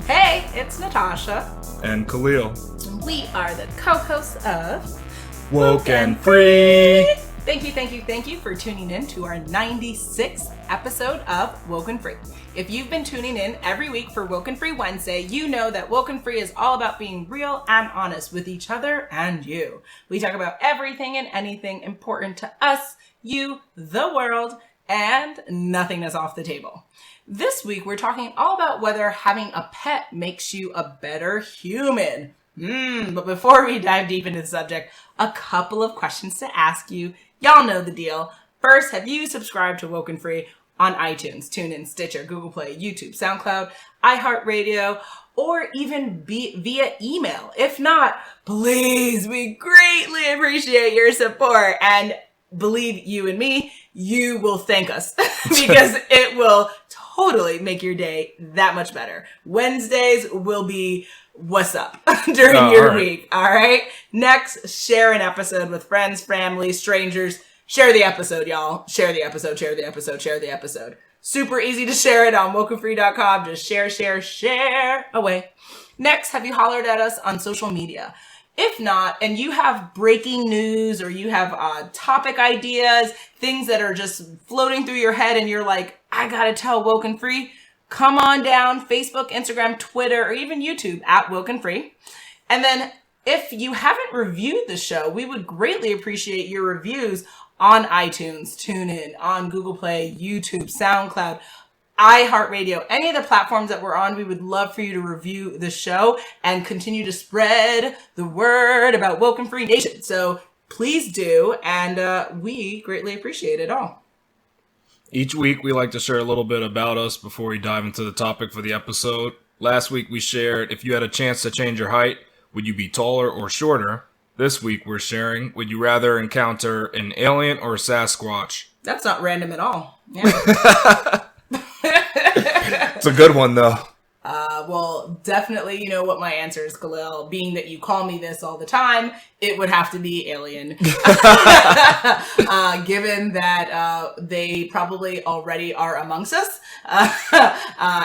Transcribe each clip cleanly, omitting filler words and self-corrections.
Hey, it's Natasha. And Khalil. And we are the co-hosts of Woke and Free. Thank you for tuning in to our 96th episode of WokeNFree. If you've been tuning in every week for WokeNFree Wednesday, you know that WokeNFree is all about being real and honest with each other and you. We talk about everything and anything important to us, you, the world, and nothing is off the table. This week, we're talking all about whether having a pet makes you a better human. But before we dive deep into the subject, a couple of questions to ask you. Y'all know the deal. First, have you subscribed to WokeNFree on iTunes, TuneIn, Stitcher, Google Play, YouTube, SoundCloud, iHeartRadio, or even via email? If not, please, we greatly appreciate your support. And believe you and me, you will thank us because it will totally make your day that much better. Wednesdays will be what's up during your week. All right. Next, share an episode with friends, family, strangers. Share the episode, y'all. Share the episode, share the episode, share the episode. Super easy to share it on WokeNFree.com. Just share away. Next, have you hollered at us on social media? If not, and you have breaking news or you have topic ideas, things that are just floating through your head and you're like, I gotta tell WokeNFree, come on down, Facebook, Instagram, Twitter, or even YouTube at WokeNFree. And then if you haven't reviewed the show, we would greatly appreciate your reviews on iTunes, TuneIn, on Google Play, YouTube, SoundCloud, iHeartRadio, any of the platforms that we're on. We would love for you to review the show and continue to spread the word about WokeNFree Nation. So please do, and we greatly appreciate it all. Each week, we like to share a little bit about us before we dive into the topic for the episode. Last week, we shared, if you had a chance to change your height, would you be taller or shorter? This week, we're sharing, would you rather encounter an alien or a Sasquatch? That's not random at all. Yeah. It's a good one, though. Well, definitely, you know what my answer is, Khalil. Being that you call me this all the time, it would have to be alien. Given that they probably already are amongst us,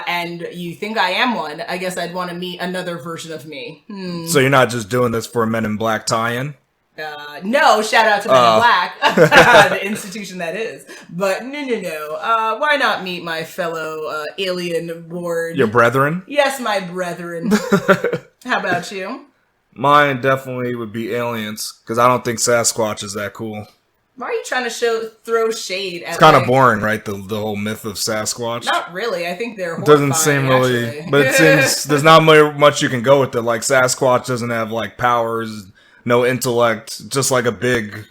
and you think I am one, I guess I'd want to meet another version of me. So you're not just doing this for a Men in Black tie-in? No, shout out to Men in Black, the institution that is. But no. Why not meet my fellow alien ward? Your brethren? Yes, my brethren. How about you? Mine definitely would be aliens, because I don't think Sasquatch is that cool. Why are you trying to throw shade at It's kind of boring, right? The whole myth of Sasquatch. Not really. I think they're horrifying, doesn't seem really, actually. But it seems there's not much you can go with it. Like Sasquatch doesn't have like powers. No intellect, just like a big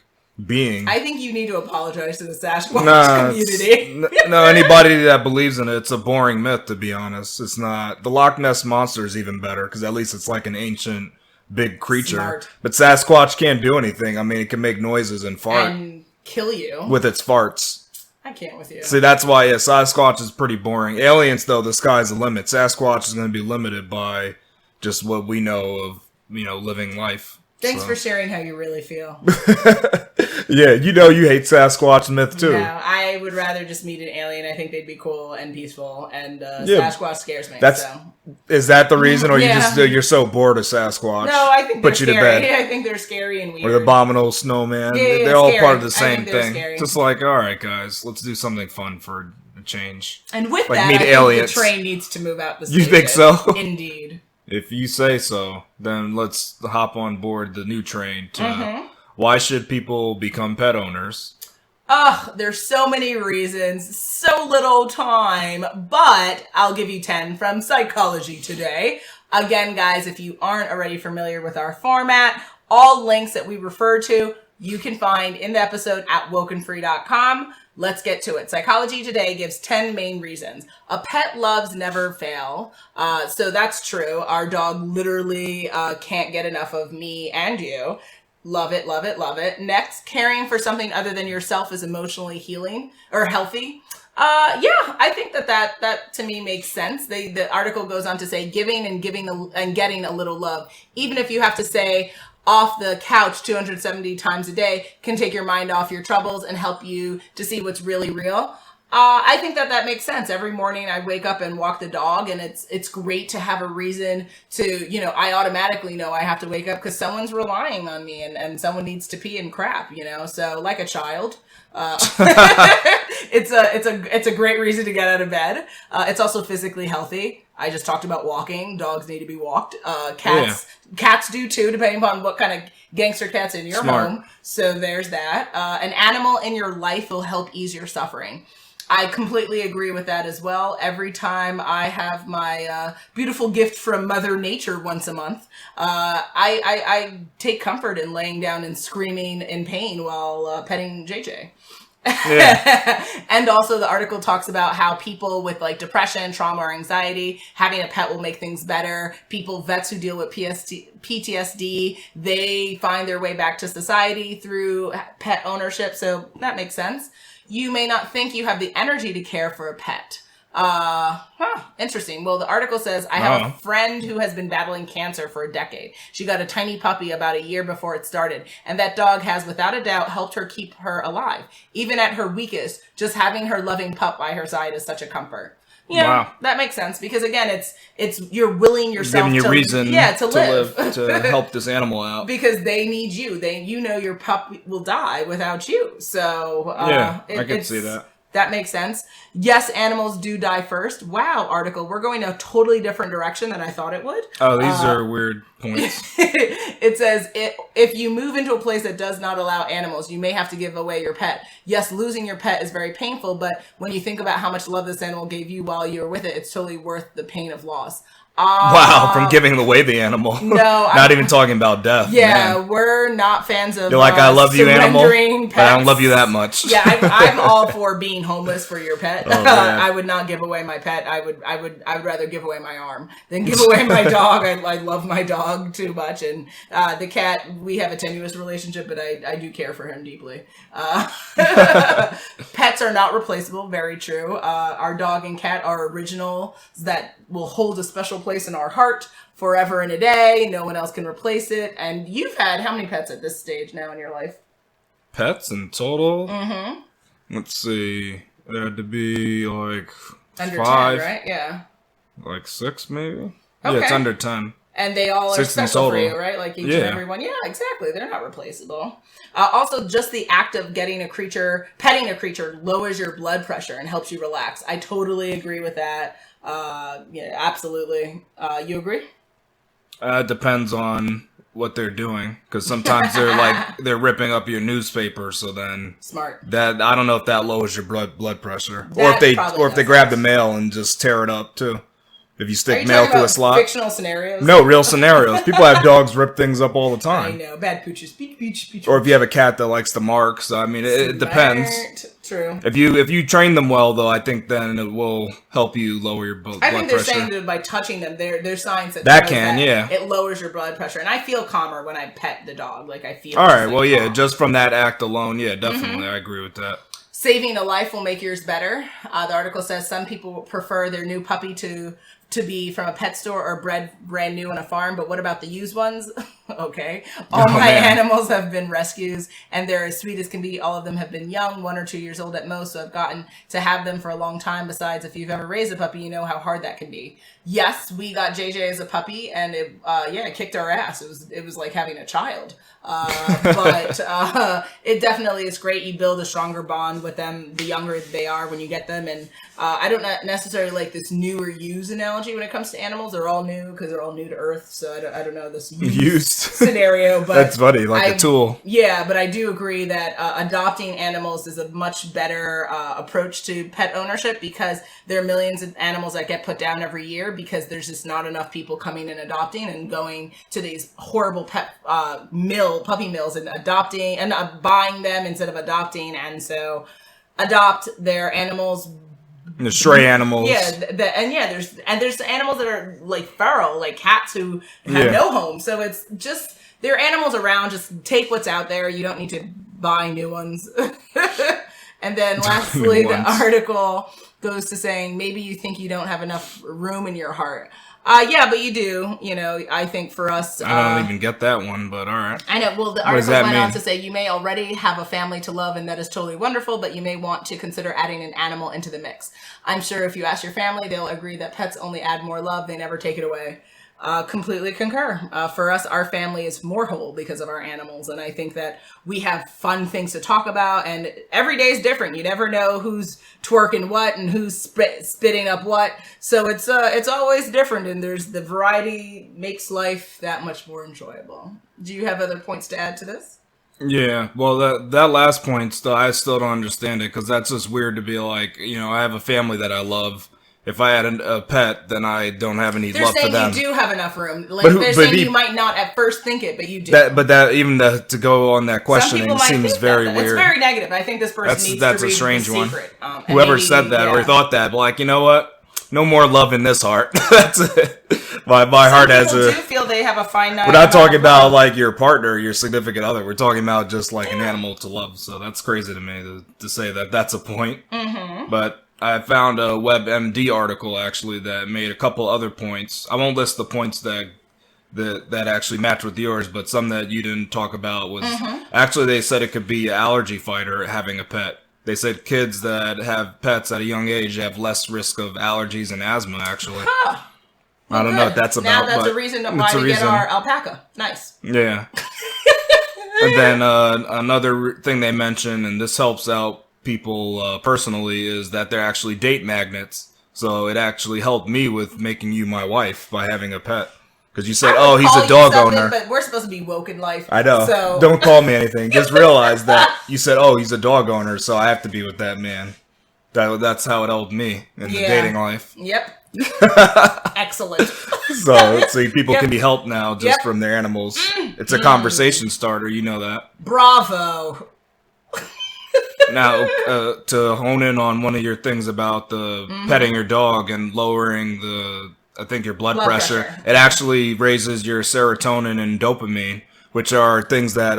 being. I think you need to apologize to the Sasquatch community. No, anybody that believes in it, it's a boring myth, to be honest. It's not. The Loch Ness Monster is even better, because at least it's like an ancient big creature. Smart. But Sasquatch can't do anything. I mean, it can make noises and fart. And kill you. With its farts. I can't with you. See, that's why, Sasquatch is pretty boring. Aliens, though, the sky's the limit. Sasquatch is going to be limited by just what we know of, living life. Thanks for sharing how you really feel. Yeah, you hate Sasquatch myth too. No, I would rather just meet an alien. I think they'd be cool and peaceful, and Sasquatch scares me. Is that the reason, or you're so bored of Sasquatch? No, I think they're scary. To bed? I think they're scary and weird. Or the abominable snowman. Yeah, they're all scary. part of the same thing. Scary. Just like, all right, guys, let's do something fun for a change. And with like that, meet I aliens. think the train needs to move out the station. You think so? Indeed. If you say so, then let's hop on board the new train to why should people become pet owners? There's so many reasons, so little time, but I'll give you 10 from Psychology Today. Again, guys, if you aren't already familiar with our format, all links that we refer to, you can find in the episode at WokeNFree.com. Let's get to it. Psychology Today gives 10 main reasons. A pet loves never fail. So that's true. Our dog literally can't get enough of me and you. Love it, love it, love it. Next, caring for something other than yourself is emotionally healing or healthy. I think that to me makes sense. The article goes on to say giving and getting a little love, even if you have to say off the couch 270 times a day, can take your mind off your troubles and help you to see what's really real. I think that makes sense. Every morning I wake up and walk the dog, and it's great to have a reason to, I automatically know I have to wake up because someone's relying on me and someone needs to pee and crap, so like a child. It's a great reason to get out of bed. It's also physically healthy. I just talked about walking. Dogs need to be walked. Cats do too, depending upon what kind of gangster cat's in your home. So there's that. An animal in your life will help ease your suffering. I completely agree with that as well. Every time I have my beautiful gift from Mother Nature once a month, I take comfort in laying down and screaming in pain while petting JJ. Yeah. And also the article talks about how people with like depression, trauma, or anxiety, having a pet will make things better. Vets who deal with PTSD, they find their way back to society through pet ownership. So that makes sense. You may not think you have the energy to care for a pet. Interesting. Well, the article says, I have a friend who has been battling cancer for a decade. She got a tiny puppy about a year before it started, and that dog has without a doubt helped her keep her alive. Even at her weakest, just having her loving pup by her side is such a comfort. That makes sense, because again, it's you're willing yourself giving you to reason to live to help this animal out, because they need you. Your pup will die without you. So I can see that. That makes sense. Yes, animals do die first. Wow, article. We're going a totally different direction than I thought it would. Oh, these are weird points. It says, if you move into a place that does not allow animals, you may have to give away your pet. Yes, losing your pet is very painful, but when you think about how much love this animal gave you while you were with it, it's totally worth the pain of loss. Wow, from giving away the animal. No, not even talking about death. Yeah, man. We're not fans of. You're like, I love you, animal, pets. but I don't love you that much. Yeah, I'm all for being homeless for your pet. Oh, I would not give away my pet. I would rather give away my arm than give away my dog. I love my dog too much, and the cat, we have a tenuous relationship, but I do care for him deeply. Pets are not replaceable. Very true. Our dog and cat are originals that will hold a special place in our heart forever and a day. No one else can replace it. And you've had how many pets at this stage now in your life? Pets in total? Mm-hmm. Let's see. There had to be like under 5, 10, right? Yeah. Like 6 maybe? Okay. Yeah, it's under 10. And they all are 6 special for you, right? Like each and every one. Yeah, exactly. They're not replaceable. Also, just the act of petting a creature lowers your blood pressure and helps you relax. I totally agree with that. Yeah, absolutely. You agree? It depends on what they're doing, because sometimes they're ripping up your newspaper. So then smart. That I don't know if that lowers your blood pressure, or if they grab the mail and just tear it up too. If you stick mail through a slot. Fictional scenarios? No, real scenarios. People have dogs rip things up all the time. I know. Bad pooches. Peach. Or if you have a cat that likes the marks. I mean, it depends. True. If you train them well, though, I think then it will help you lower your blood pressure. I think they're saying that by touching them, there's signs that it lowers your blood pressure. And I feel calmer when I pet the dog. Like, I feel... All right, well, yeah, just from that act alone, yeah, definitely, I agree with that. Saving a life will make yours better. The article says some people prefer their new puppy to be from a pet store or bred brand new on a farm, but what about the used ones? Okay. All my animals have been rescues, and they're as sweet as can be. All of them have been young, 1 or 2 years old at most, so I've gotten to have them for a long time. Besides, if you've ever raised a puppy, you know how hard that can be. Yes, we got JJ as a puppy, and it kicked our ass. It was like having a child. But it definitely is great. You build a stronger bond with them the younger they are when you get them. And I don't necessarily like this new or used analogy when it comes to animals. They're all new because they're all new to Earth. So I don't know this used scenario. But that's funny, like a tool. Yeah, but I do agree that adopting animals is a much better approach to pet ownership, because there are millions of animals that get put down every year because there's just not enough people coming and adopting and going to these horrible puppy mills and adopting and buying them instead of adopting. And so adopt their animals. The stray animals. Yeah, there's animals that are like feral, like cats who have no home. So it's just, there are animals around. Just take what's out there. You don't need to buy new ones. And then lastly, the article goes to saying, maybe you think you don't have enough room in your heart. Yeah, but you do. I think for us... I don't even get that one, but all right. I know. Well, the article went on to say you may already have a family to love, and that is totally wonderful, but you may want to consider adding an animal into the mix. I'm sure if you ask your family, they'll agree that pets only add more love. They never take it away. Completely concur. For us, our family is more whole because of our animals. And I think that we have fun things to talk about, and every day is different. You never know who's twerking what and who's spitting up what. So it's always different. And the variety makes life that much more enjoyable. Do you have other points to add to this? Yeah, well, that last point, I still don't understand it, because that's just weird to be like, I have a family that I love. If I had a pet, then I don't have any love for them. They're saying you do have enough room. They're saying you might not at first think it, but you do. To go on that questioning seems very weird. It's very negative. I think this person needs to read a strange The one. Secret. Whoever said that or thought that, like, you know what? No more love in this heart. That's it. My heart has a... Some people do feel they have a finite... We're not talking about, like, your partner, your significant other. We're talking about just, like, an animal to love. So that's crazy to me to say that that's a point. Mm-hmm. But... I found a WebMD article, actually, that made a couple other points. I won't list the points that actually match with yours, but some that you didn't talk about was... Actually, they said it could be an allergy fighter having a pet. They said kids that have pets at a young age have less risk of allergies and asthma, actually. Huh. Well, I don't know what that's about. Now that's a reason why to get our alpaca. Nice. Yeah. And then another thing they mentioned, and this helps out people personally, is that they're actually date magnets. So it actually helped me with making you my wife by having a pet. Because you said, oh, he's a dog owner. But we're supposed to be woke in life. I know. So. Don't call me anything. Just realize that you said, oh, he's a dog owner, so I have to be with that man. That's how it helped me in the dating life. Yep. Excellent. So people can be helped now just from their animals. It's a conversation starter. You know that. Bravo. Now, to hone in on one of your things about the petting your dog and lowering your blood pressure, it actually raises your serotonin and dopamine, which are things that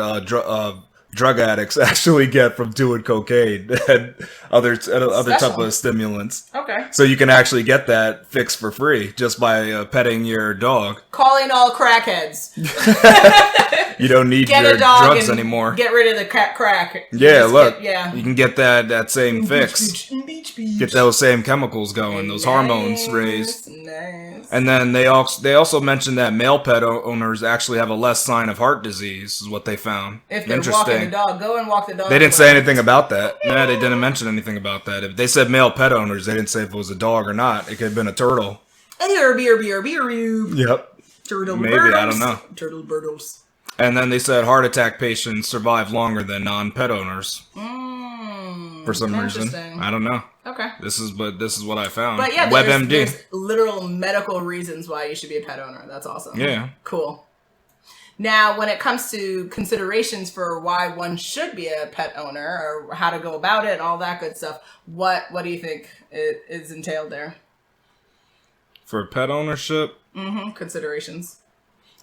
drug addicts actually get from doing cocaine and other type of stimulants. Okay. So you can actually get that fixed for free just by petting your dog. Calling all crackheads. You don't need your drugs anymore. Get rid of the crack. Yeah, you can get that same fix. Get those same chemicals going, those hormones raised. Nice. And then they also mentioned that male pet owners actually have a less sign of heart disease, is what they found. If they're walking the dog, go and walk the dog. They didn't say anything about that. No, they didn't mention anything about that. If they said male pet owners, they didn't say if it was a dog or not. It could have been a turtle. Yep. Turtle Maybe, birdos. I don't know. Turtle birdos. And then they said heart attack patients survive longer than non-pet owners. For some reason. I don't know. Okay. This is what I found. But yeah, WebMD. There's literal medical reasons why you should be a pet owner. That's awesome. Yeah. Cool. Now, when it comes to considerations for why one should be a pet owner or how to go about it and all that good stuff, what do you think is entailed there? For pet ownership? Considerations.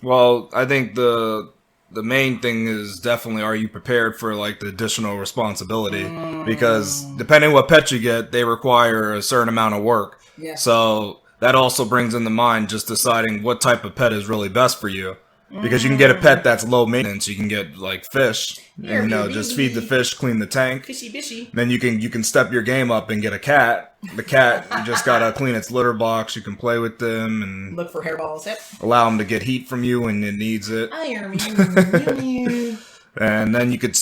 Well, I think the main thing is definitely, are you prepared for like the additional responsibility? Because depending what pet you get, they require a certain amount of work. Yeah. So that also brings into mind just deciding what type of pet is really best for you. Because you can get a pet that's low maintenance. You can get like fish, just feed the fish, clean the tank. Fishy bishy. Then you can step your game up and get a cat. The cat, you just gotta clean its litter box. You can play with them and look for hairballs. Yep. Allow them to get heat from you when it needs it. And then you could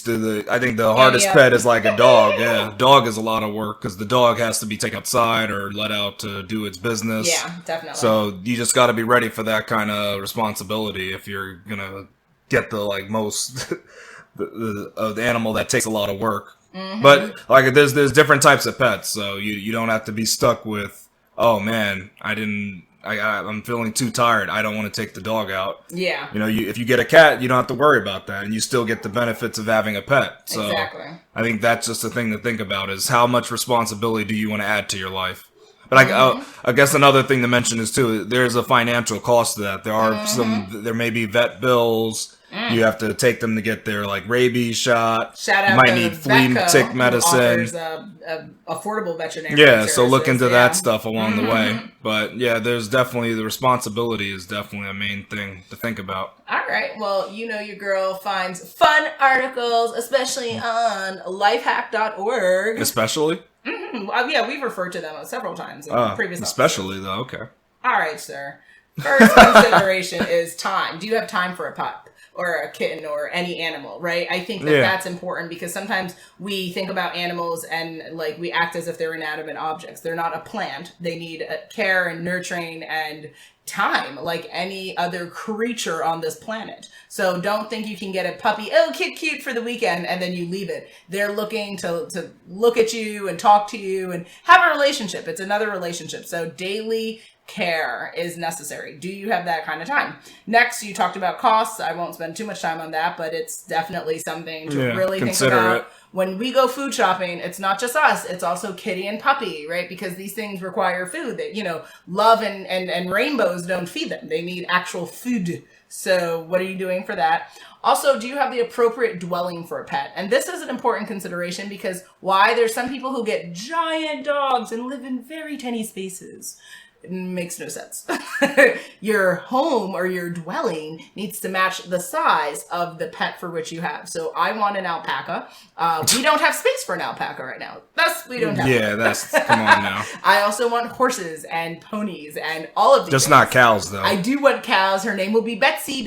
I think the hardest pet is like a dog. Yeah, dog is a lot of work because the dog has to be taken outside or let out to do its business. Yeah, definitely. So you just got to be ready for that kind of responsibility if you're gonna get the like most the animal that takes a lot of work. But like there's different types of pets, so you don't have to be stuck with, oh man, I'm feeling too tired. I don't want to take the dog out. Yeah. If you get a cat, you don't have to worry about that, and you still get the benefits of having a pet. So exactly. I think that's just a thing to think about: is how much responsibility do you want to add to your life? But I guess another thing to mention is too, there's a financial cost to that. There are there may be vet bills You have to take them to get their like rabies shot. Shout out you might to need flea Vetco, tick medicine. Who offers affordable veterinary Yeah, services. so look into that stuff along the way. But yeah, there's definitely the responsibility is definitely a main thing to think about. All right. Well, your girl finds fun articles, especially on lifehack.org. Especially? Yeah, we've referred to them several times in previous especially episodes. though, okay. All right, sir. First consideration is time. Do you have time for a pup or a kitten or any animal, right? I think that's important because sometimes we think about animals and like we act as if they're inanimate objects. They're not a plant. They need care and nurturing and time like any other creature on this planet. So don't think you can get a puppy, cute for the weekend, and then you leave it. They're looking to look at you and talk to you and have a relationship. It's another relationship. So daily care is necessary. Do you have that kind of time? Next, you talked about costs. I won't spend too much time on that, but it's definitely something to really think about. It. When we go food shopping, it's not just us, it's also kitty and puppy, right? Because these things require food that, love and rainbows don't feed them. They need actual food. So what are you doing for that? Also, do you have the appropriate dwelling for a pet? And this is an important consideration because why? There's some people who get giant dogs and live in very tiny spaces. It makes no sense. Your home or your dwelling needs to match the size of the pet for which you have. So I want an alpaca. We don't have space for an alpaca right now. We don't have. Yeah, come on now. I also want horses and ponies and all of these. Just things. not cows, though. I do want cows. Her name will be Betsy.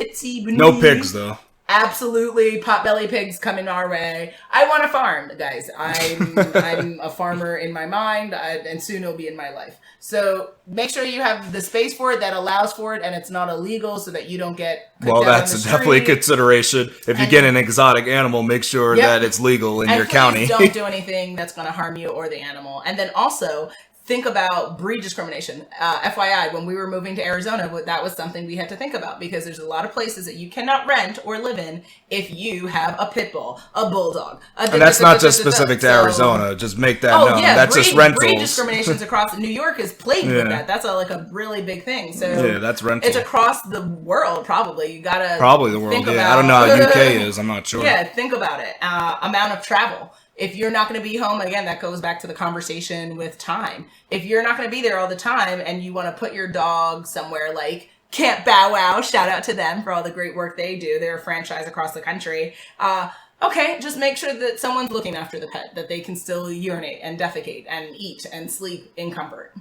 No pigs, though. Absolutely, potbelly pigs coming our way. I want a farm, guys. I'm a farmer in my mind, and soon it'll be in my life. So make sure you have the space for it that allows for it, and it's not illegal, so that you don't get. Well, that's definitely a consideration. If you get an exotic animal, make sure that it's legal in your county. Don't do anything that's going to harm you or the animal, and then also. Think about breed discrimination. FYI, when we were moving to Arizona, that was something we had to think about because there's a lot of places that you cannot rent or live in if you have a pit bull, a bulldog. And that's not just specific to Arizona. Just make that known. Yeah, that's just rentals. Breed discriminations across New York is plagued with that. That's a really big thing. So yeah, that's rental. It's across the world, probably. You gotta probably the world. I don't know how UK is. I'm not sure. Yeah, think about it. Amount of travel. If you're not going to be home, again, that goes back to the conversation with time. If you're not going to be there all the time and you want to put your dog somewhere like Camp Bow Wow, shout out to them for all the great work they do. They're a franchise across the country. Okay, just make sure that someone's looking after the pet, that they can still urinate and defecate and eat and sleep in comfort.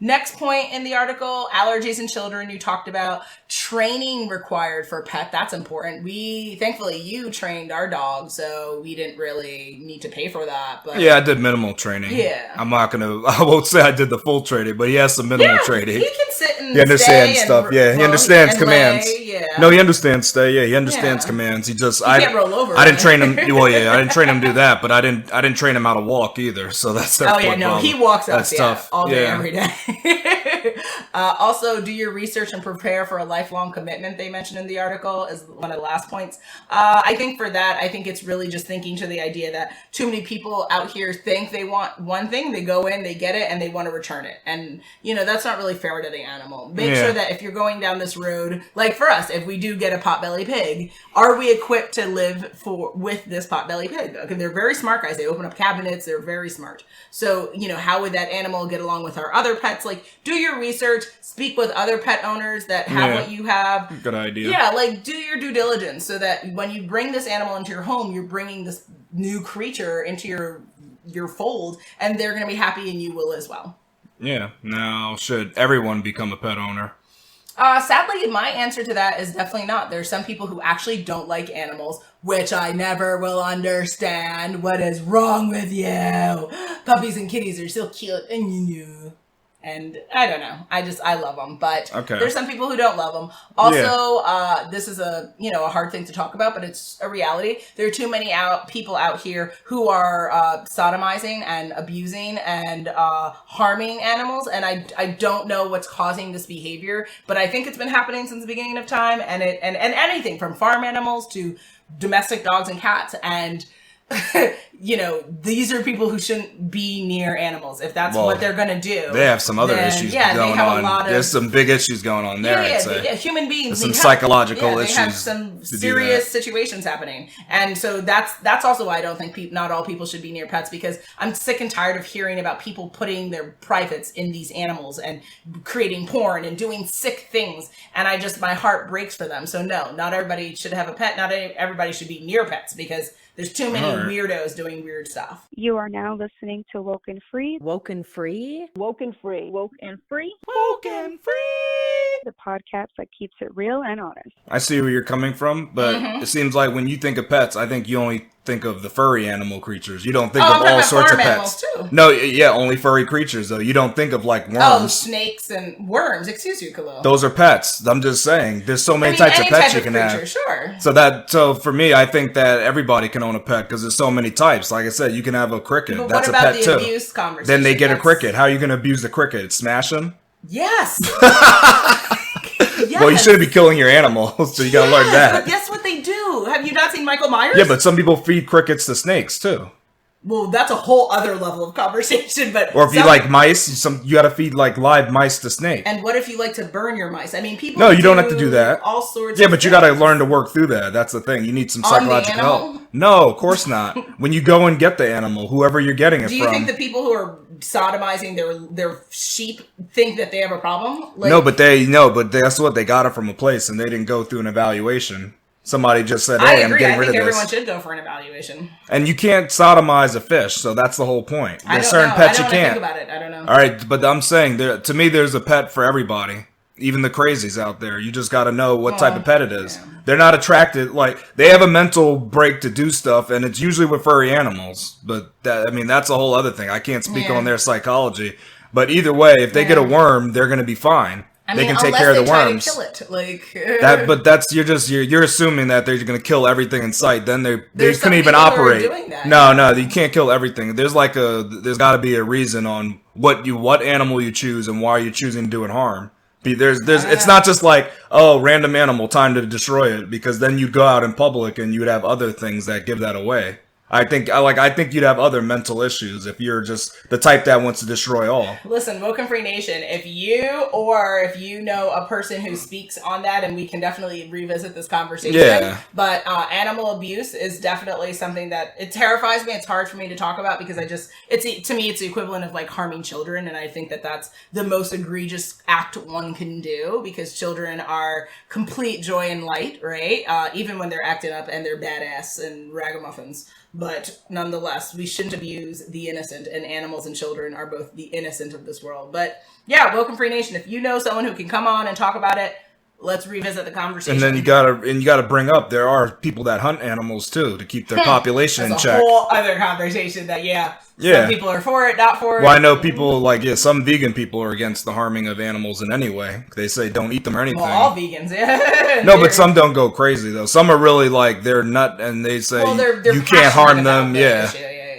Next point in the article, allergies in children. You talked about training required for a pet. That's important. Thankfully, you trained our dog, so we didn't really need to pay for that. But yeah, I did minimal training. Yeah. I won't say I did the full training, but he has some minimal training. He can sit and he understands stuff. And he understands commands. Yeah. No, he understands stay. Yeah, he understands commands. He just can't roll over. I didn't train him. Well, yeah, I didn't train him to do that, but I didn't train him how to walk either. So that's no, he walks up. That's tough. All day, every day. Also, do your research and prepare for a lifelong commitment. They mentioned in the article is one of the last points. I think for that, it's really just thinking to the idea that too many people out here think they want one thing, they go in, they get it, and they want to return it. And, that's not really fair to the animal. Make sure that if you're going down this road, like for us, if we do get a potbelly pig, are we equipped to live with this potbelly pig? Okay, they're very smart guys. They open up cabinets. They're very smart. So, how would that animal get along with our other pets? Like, do your research, speak with other pet owners that have what you have. Good idea. Yeah, do your due diligence so that when you bring this animal into your home, you're bringing this new creature into your fold, and they're going to be happy and you will as well. Yeah. Now, should everyone become a pet owner? Sadly, my answer to that is definitely not. There's some people who actually don't like animals, which I never will understand. What is wrong with you? Puppies and kitties are so cute. And I don't know. I love them, but there's some people who don't love them. Also, this is a hard thing to talk about, but it's a reality. There are too many people out here who are sodomizing and abusing and harming animals, and I don't know what's causing this behavior, but I think it's been happening since the beginning of time, and anything from farm animals to domestic dogs and cats, and these are people who shouldn't be near animals. If that's what they're going to do. They have some other issues going on. There's some big issues going on there. Human beings. There's some psychological issues. They have some serious situations happening. And so that's also why I don't think not all people should be near pets, because I'm sick and tired of hearing about people putting their privates in these animals and creating porn and doing sick things. And my heart breaks for them. So no, not everybody should have a pet. Not everybody should be near pets, because there's too many weirdos doing weird stuff. You are now listening to WokeNFree. WokeNFree. WokeNFree. WokeNFree. WokeNFree. The podcast that keeps it real and honest. I see where you're coming from, but it seems like when you think of pets, I think you only think of the furry animal creatures. You don't think of all sorts of pets. Too. No, yeah, only furry creatures though. You don't think of like worms. Oh, snakes and worms. Excuse you, Khalil. Those are pets. I'm just saying. There's so many types of pets you can have. Sure. So for me, I think that everybody can own a pet because there's so many types. Like I said, you can have a cricket. But that's what about a pet the too. Abuse conversation? Then they get a cricket. How are you going to abuse the cricket? Smash them? Yes. Yes. Well, you shouldn't be killing your animals, so you gotta learn that. But guess what they do? Have you not seen Michael Myers? Yeah, but some people feed crickets to snakes too. Well, that's a whole other level of conversation. Or if you like mice, you gotta feed like live mice to snakes. And what if you like to burn your mice? I mean, people. No, you don't have to do that. All sorts. Yeah, but you gotta learn to work through that. That's the thing. You need some psychological help. No, of course not. When you go and get the animal, whoever you're getting it from. Do you think the people who are sodomizing their sheep think that they have a problem? No, but that's what they got it from a place, and they didn't go through an evaluation. Somebody just said, "Hey, I'm getting rid of this." I think everyone should go for an evaluation. And you can't sodomize a fish, so that's the whole point. There's certain pets you can't. Think about it. I don't know. All right, but I'm saying to me, there's a pet for everybody. Even the crazies out there. You just got to know what type of pet it is. Yeah. They're not attracted. Like, they have a mental break to do stuff, and it's usually with furry animals. But that's a whole other thing. I can't speak on their psychology. But either way, if they get a worm, they're going to be fine. They can take care of the worms. Try to kill it. You're assuming that they're going to kill everything in sight. Then they couldn't even operate. Doing that. No, you can't kill everything. There's got to be a reason on what animal you choose and why you're choosing to do it harm. It's not just like, oh, random animal, time to destroy it, because then you'd go out in public and you'd have other things that give that away. I think you'd have other mental issues if you're just the type that wants to destroy all. Listen, WokeNFree Nation, if you know a person who speaks on that, and we can definitely revisit this conversation. Yeah. But animal abuse is definitely something that it terrifies me. It's hard for me to talk about because to me it's the equivalent of like harming children, and I think that that's the most egregious act one can do, because children are complete joy and light, right? Even when they're acting up and they're badass and ragamuffins. But nonetheless, we shouldn't abuse the innocent, and animals and children are both the innocent of this world. But yeah, WokeNFree Nation, if you know someone who can come on and talk about it, let's revisit the conversation. And then you gotta bring up, there are people that hunt animals too to keep their population in check. That's a whole other conversation that some people are for it, not for it. Well, I know people some vegan people are against the harming of animals in any way. They say don't eat them or anything. Well, all vegans, yeah. No, but some don't go crazy though. Some are really like, they're nut, and they say they're you can't harm them. Yeah.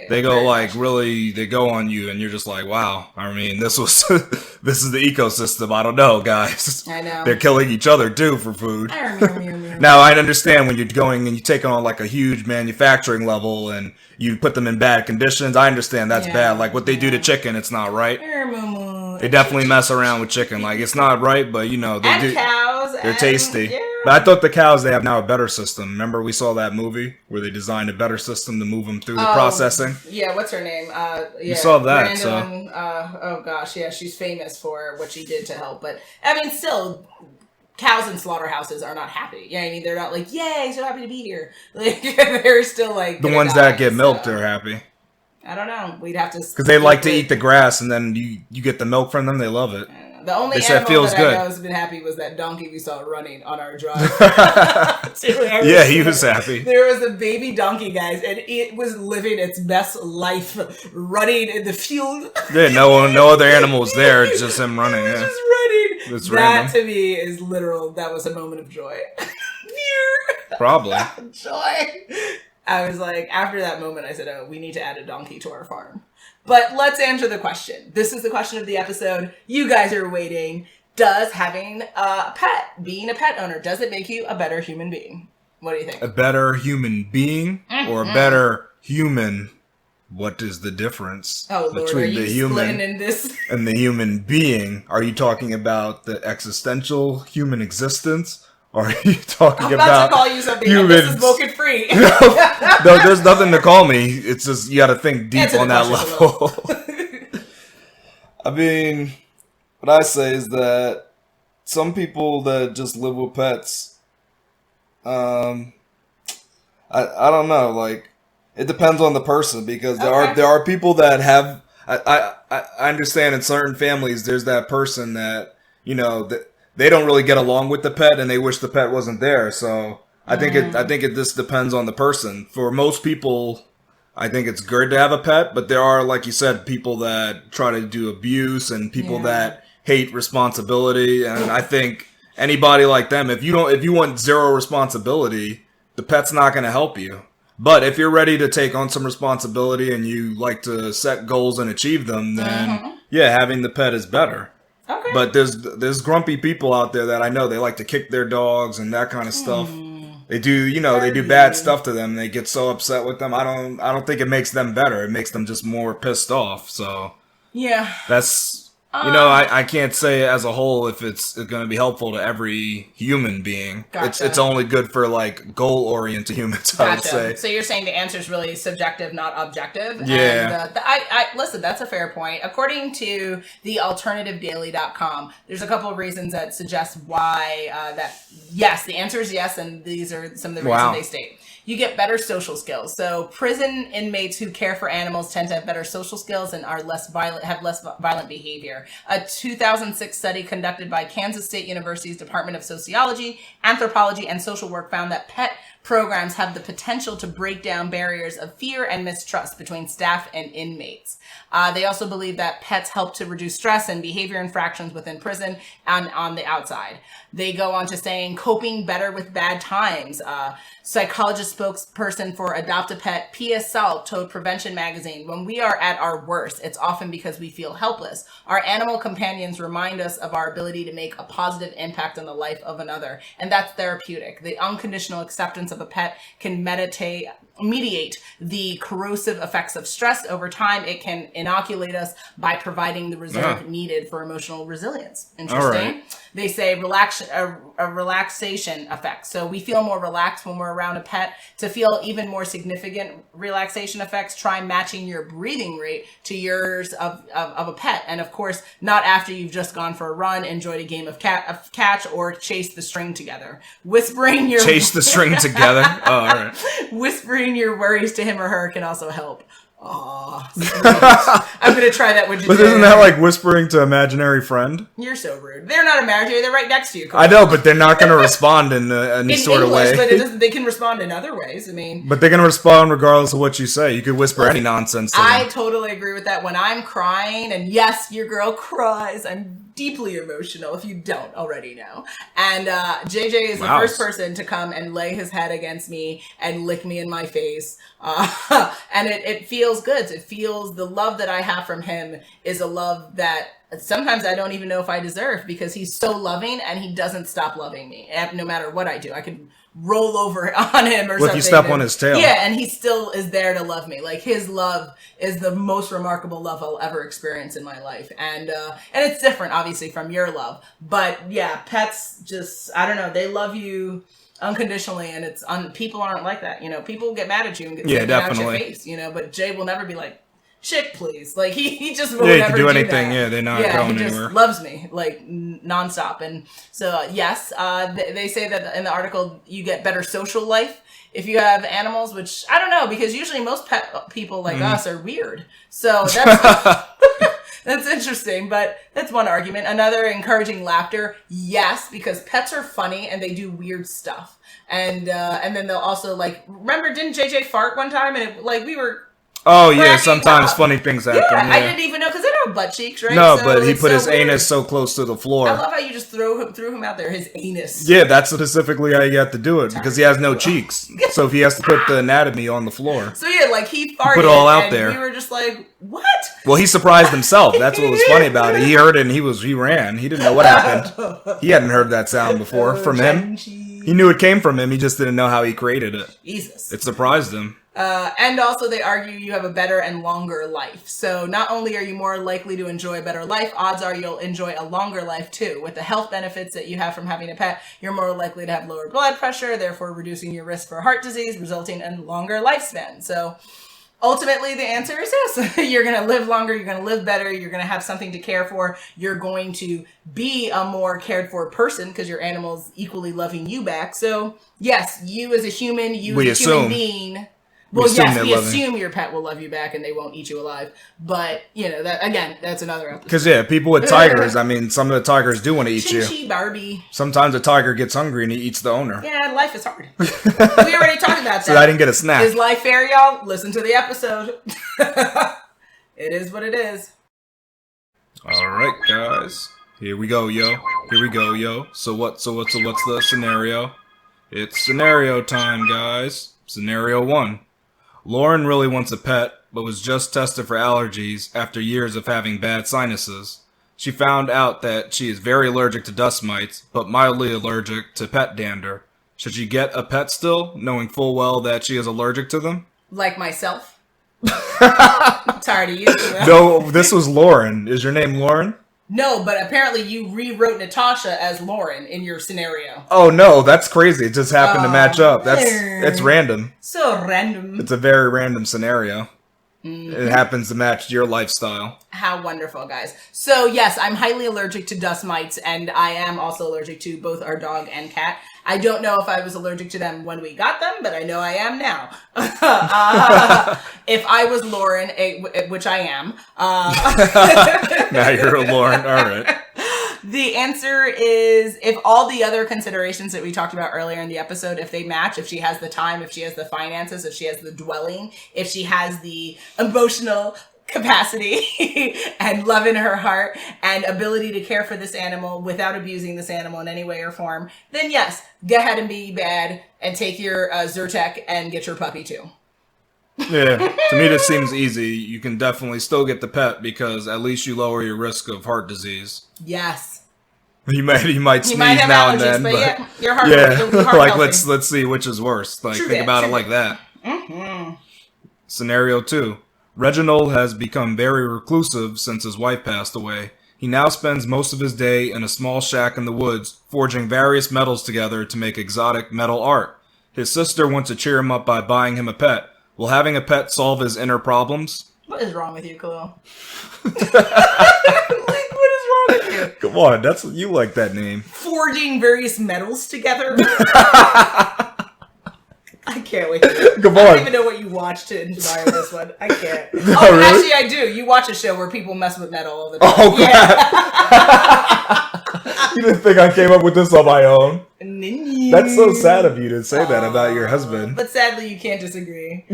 They go they go on you, and you're just like, wow. I mean, this is the ecosystem. I don't know, guys. I know. They're killing each other too for food. I Now, I understand when you're going and you take on like a huge manufacturing level and you put them in bad conditions. I understand that's bad. Like what they do to chicken, it's not right. They definitely mess around with chicken. Like, it's not right, but they do. Cows. They're tasty. Yeah. But I thought the cows, they have now a better system. Remember we saw that movie where they designed a better system to move them through the processing? Yeah, what's her name? You saw that, Brandon, oh gosh, yeah, she's famous for what she did to help. But, I mean, still, cows in slaughterhouses are not happy. Yeah, I mean, they're not like, yay, so happy to be here. Like, they're still like... The ones that get milked are happy. I don't know. We'd have to... Because they like to eat the grass, and then you get the milk from them. They love it. The only animal that I know has been happy was that donkey we saw running on our drive. Yeah, he was happy. There was a baby donkey, guys, and it was living its best life, running in the field. Yeah, no other animals there. It's just him running. Just running. It's that random. To me is literal. That was a moment of joy. Probably. Joy. I was like, after that moment, I said, oh, we need to add a donkey to our farm. But let's answer the question. This is the question of the episode. You guys are waiting. Does having a pet, being a pet owner, does it make you a better human being? What do you think? A better human being or a better human, what is the difference Lord, between the human in this? and the human being? Are you talking about the existential human existence? Or are you talking I'm about to call you something. And this is WokeNFree. No, there's nothing to call me. It's just you got to think deep on that level. I mean, what I say is that some people that just live with pets, I don't know. Like, it depends on the person because there are people that have. I understand in certain families there's that person that that they don't really get along with the pet and they wish the pet wasn't there. So I think it just depends on the person. For most people, I think it's good to have a pet, but there are, like you said, people that try to do abuse and people that hate responsibility. And I think anybody like them, if you want zero responsibility, the pet's not going to help you. But if you're ready to take on some responsibility and you like to set goals and achieve them, then having the pet is better. Okay. But there's grumpy people out there that I know, they like to kick their dogs and that kind of stuff. They do, they do bad stuff to them. They get so upset with them. I don't think it makes them better. It makes them just more pissed off. So yeah, that's I can't say as a whole if it's going to be helpful to every human being. Gotcha. It's only good for like goal-oriented humans. I would say. So you're saying the answer is really subjective, not objective. Yeah. And, I listen. That's a fair point. According to thealternativedaily.com, there's a couple of reasons that suggest why the answer is yes, and these are some of the reasons they state. You get better social skills. So prison inmates who care for animals tend to have better social skills and are less violent behavior. A 2006 study conducted by Kansas State University's Department of Sociology, Anthropology, and Social Work found that pet programs have the potential to break down barriers of fear and mistrust between staff and inmates. They also believe that pets help to reduce stress and behavior infractions within prison and on the outside. They go on to saying coping better with bad times. Psychologist spokesperson for Adopt a Pet, Pia Salk, told Prevention Magazine, when we are at our worst, it's often because we feel helpless. Our animal companions remind us of our ability to make a positive impact on the life of another, and that's therapeutic. The unconditional acceptance of a pet can mediate the corrosive effects of stress. Over time, it can inoculate us by providing the reserve needed for emotional resilience. Interesting. They say a relaxation effect. So we feel more relaxed when we're around a pet. To feel even more significant relaxation effects, try matching your breathing rate to yours of a pet. And of course, not after you've just gone for a run, enjoyed a game of catch, or chased the string together. Chase the string together? Oh, all right. Whispering your worries to him or her can also help. Aw, I'm gonna try that with you. But isn't that like whispering to imaginary friend? You're so rude. They're not imaginary. They're right next to you. I know, but they're not gonna respond in any sort English, of way. But they can respond in other ways. I mean, but they're gonna respond regardless of what you say. You could whisper any nonsense to them. I totally agree with that. When I'm crying, and yes, your girl cries, I'm deeply emotional, if you don't already know. And JJ is the first person to come and lay his head against me and lick me in my face. And it feels good. It feels, the love that I have from him is a love that sometimes I don't even know if I deserve, because he's so loving and he doesn't stop loving me. And no matter what I do, I could roll over on him or something. If you step on his tail. Yeah, and he still is there to love me. Like, his love is the most remarkable love I'll ever experience in my life. And it's different, obviously, from your love. But yeah, pets just, I don't know, they love you unconditionally, and people aren't like that. People get mad at you and get out your face, but Jay will never be like, chick, please. Like, he just will never do anything. That. Yeah, they're not going he just anywhere. Loves me, like, nonstop. And so, yes, they say that in the article, you get better social life if you have animals, which I don't know, because usually most pet people like us are weird. So that's that's interesting, but that's one argument. Another, encouraging laughter. Yes, because pets are funny and they do weird stuff. And then they'll also, like, remember, didn't JJ fart one time and we were... Oh, yeah, sometimes funny things happen. Yeah, I didn't even know, because they don't have butt cheeks, right? No, but he put his anus so close to the floor. I love how you just threw him out there, his anus. Yeah, that's specifically how you have to do it, because he has no cheeks. So if he has to put the anatomy on the floor. So yeah, like, he farted, put it all out there. We were just like, what? Well, he surprised himself. That's what was funny about it. He heard it and he ran. He didn't know what happened. He hadn't heard that sound before from him. He knew it came from him. He just didn't know how he created it. Jesus. It surprised him. And also they argue you have a better and longer life. So not only are you more likely to enjoy a better life, odds are you'll enjoy a longer life too. With the health benefits that you have from having a pet, you're more likely to have lower blood pressure, therefore reducing your risk for heart disease, resulting in longer lifespan. So ultimately, the answer is yes. You're going to live longer. You're going to live better. You're going to have something to care for. You're going to be a more cared for person because your animal's equally loving you back. So yes, you as a human, as a human being. Well, yes, we assume your pet will love you back and they won't eat you alive. But, that again, that's another episode. Because, people with tigers, I mean, some of the tigers do want to eat you. Chin-chi Barbie. Sometimes a tiger gets hungry and he eats the owner. Yeah, life is hard. We already talked about that. So I didn't get a snack. Is life fair, y'all? Listen to the episode. It is what it is. All right, guys. Here we go, yo. So what's the scenario? It's scenario time, guys. Scenario 1. Lauren really wants a pet, but was just tested for allergies after years of having bad sinuses. She found out that she is very allergic to dust mites, but mildly allergic to pet dander. Should she get a pet still, knowing full well that she is allergic to them? Like myself? I'm tired of using them. No, this was Lauren. Is your name Lauren? No, but apparently you rewrote Natasha as Lauren in your scenario. Oh no, that's crazy. It just happened to match up. It's random. So random. It's a very random scenario. Mm-hmm. It happens to match your lifestyle. How wonderful, guys. So yes, I'm highly allergic to dust mites, and I am also allergic to both our dog and cat. I don't know if I was allergic to them when we got them, but I know I am now. If I was Lauren, which I am. Now you're a Lauren. All right. The answer is if all the other considerations that we talked about earlier in the episode, if they match, if she has the time, if she has the finances, if she has the dwelling, if she has the emotional capacity and love in her heart and ability to care for this animal without abusing this animal in any way or form, then yes, go ahead and be bad and take your Zyrtec and get your puppy too. Yeah, to me this seems easy. You can definitely still get the pet because at least you lower your risk of heart disease. Yes. You might sneeze now and then, but yeah, your heart, like healthy. let's see which is worse. Like think about it like that. Mm-hmm. Scenario 2. Reginald has become very reclusive since his wife passed away. He now spends most of his day in a small shack in the woods, forging various metals together to make exotic metal art. His sister wants to cheer him up by buying him a pet. Will having a pet solve his inner problems? What is wrong with you, Khalil? What is wrong with you? Come on, you like that name. Forging various metals together? I can't wait. Come on. I don't even know what you watch to inspire this one. I can't. No, really? Actually, I do. You watch a show where people mess with metal all the time. Oh, crap. You didn't think I came up with this on my own? That's so sad of you to say that about your husband. But sadly, you can't disagree.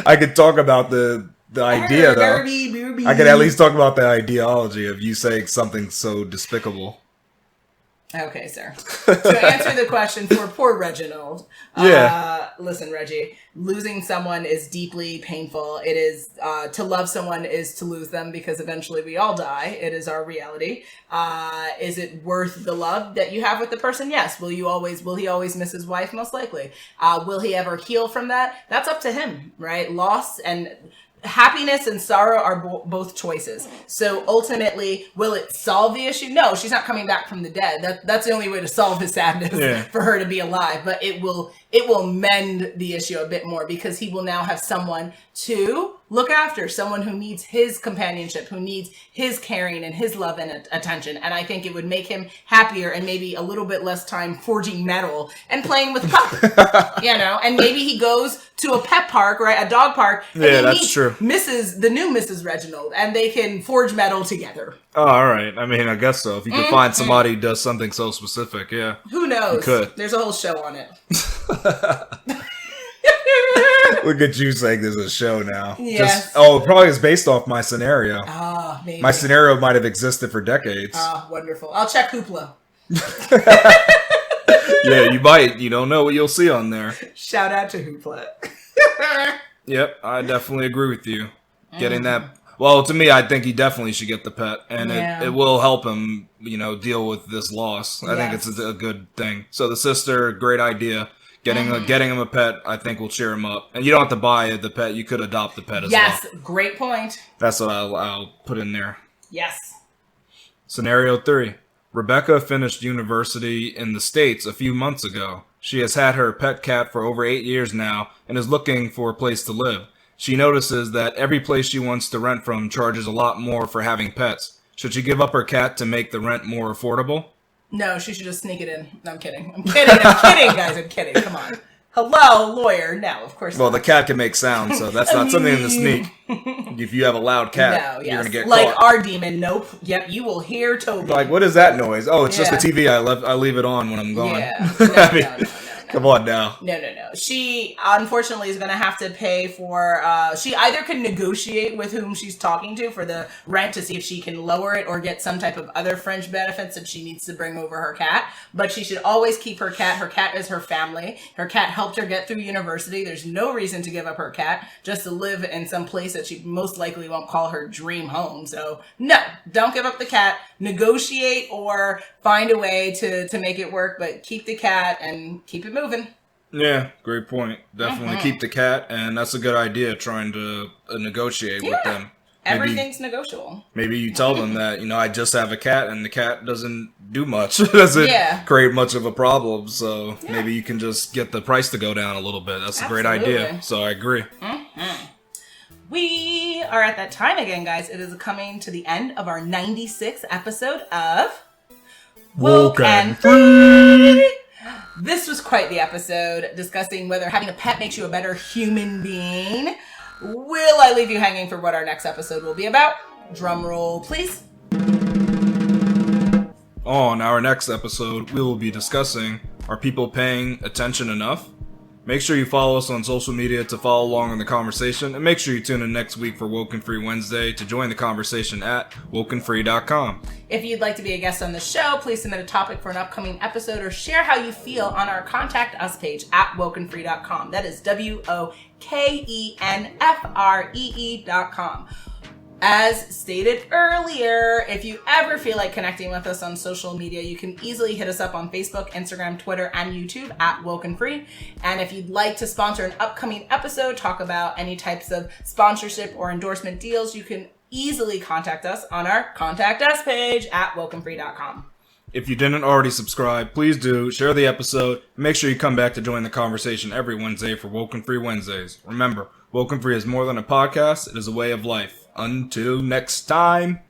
I could talk about the idea, though. I could at least talk about the ideology of you saying something so despicable. Okay, sir. To answer the question for poor Reginald, listen, Reggie, losing someone is deeply painful. It is, to love someone is to lose them because eventually we all die. It is our reality. Is it worth the love that you have with the person? Yes. Will he always miss his wife? Most likely. Will he ever heal from that? That's up to him, right? Loss and happiness and sorrow are both choices. So ultimately, will it solve the issue? No, she's not coming back from the dead. That's the only way to solve his sadness for her to be alive. But it will mend the issue a bit more because he will now have someone to look after, someone who needs his companionship, who needs his caring and his love and attention. And I think it would make him happier and maybe a little bit less time forging metal and playing with pup, and maybe he goes to a pet park, right? A dog park. And that's true. The new Mrs. Reginald, and they can forge metal together. Oh, all right. I mean, I guess so. If you can find somebody who does something so specific, yeah. Who knows? You could. There's a whole show on it. Look at you saying there's a show now. Yes. It probably is based off my scenario. Ah, maybe. My scenario might have existed for decades. Ah, wonderful. I'll check Hoopla. Yeah, you might. You don't know what you'll see on there. Shout out to Hoopla. Yep, I definitely agree with you. Getting that. Well, to me, I think he definitely should get the pet, and it will help him, deal with this loss. I think it's a good thing. So the sister, great idea. Getting him a pet, I think, will cheer him up. And you don't have to buy the pet. You could adopt the pet as well. Yes, great point. That's what I'll put in there. Yes. Scenario 3. Rebecca finished university in the States a few months ago. She has had her pet cat for over 8 years now and is looking for a place to live. She notices that every place she wants to rent from charges a lot more for having pets. Should she give up her cat to make the rent more affordable? No, she should just sneak it in. No, I'm kidding. I'm kidding, guys. I'm kidding. Come on. Hello, lawyer. No, of course Well, not. the cat can make sound, so that's not something to sneak. If you have a loud cat, you're going to get like caught. our demon. Nope. Yep, you will hear Toby. Like, what is that noise? Oh, it's just the TV. I leave it on when I'm gone. Yeah. No. Come on now. No. She, unfortunately, is going to have to pay for, she either can negotiate with whom she's talking to for the rent to see if she can lower it or get some type of other fringe benefits that she needs to bring over her cat. But she should always keep her cat. Her cat is her family. Her cat helped her get through university. There's no reason to give up her cat just to live in some place that she most likely won't call her dream home. So, no, don't give up the cat. Negotiate or find a way to make it work, but keep the cat and keep it moving. Yeah, great point. Definitely keep the cat, and that's a good idea, trying to negotiate with them. Everything's negotiable. Maybe you tell them that, I just have a cat, and the cat doesn't do much. doesn't create much of a problem, so maybe you can just get the price to go down a little bit. That's a great idea, so I agree. We are at that time again, guys. It is coming to the end of our 96th episode of WokeNFree. This was quite the episode, discussing whether having a pet makes you a better human being. Will I leave you hanging for what our next episode will be about? Drum roll, please. On our next episode, we will be discussing, are people paying attention enough? Make sure you follow us on social media to follow along in the conversation, and make sure you tune in next week for WokeNFree Wednesday to join the conversation at WokeNFree.com. If you'd like to be a guest on the show, please submit a topic for an upcoming episode or share how you feel on our Contact Us page at WokeNFree.com. That is WokeNFree.com. As stated earlier, if you ever feel like connecting with us on social media, you can easily hit us up on Facebook, Instagram, Twitter, and YouTube at WokeNFree. And if you'd like to sponsor an upcoming episode, talk about any types of sponsorship or endorsement deals, you can easily contact us on our Contact Us page at WokeNFree.com. If you didn't already subscribe, please do, share the episode, and make sure you come back to join the conversation every Wednesday for WokeNFree Wednesdays. Remember, WokeNFree is more than a podcast, it is a way of life. Until next time.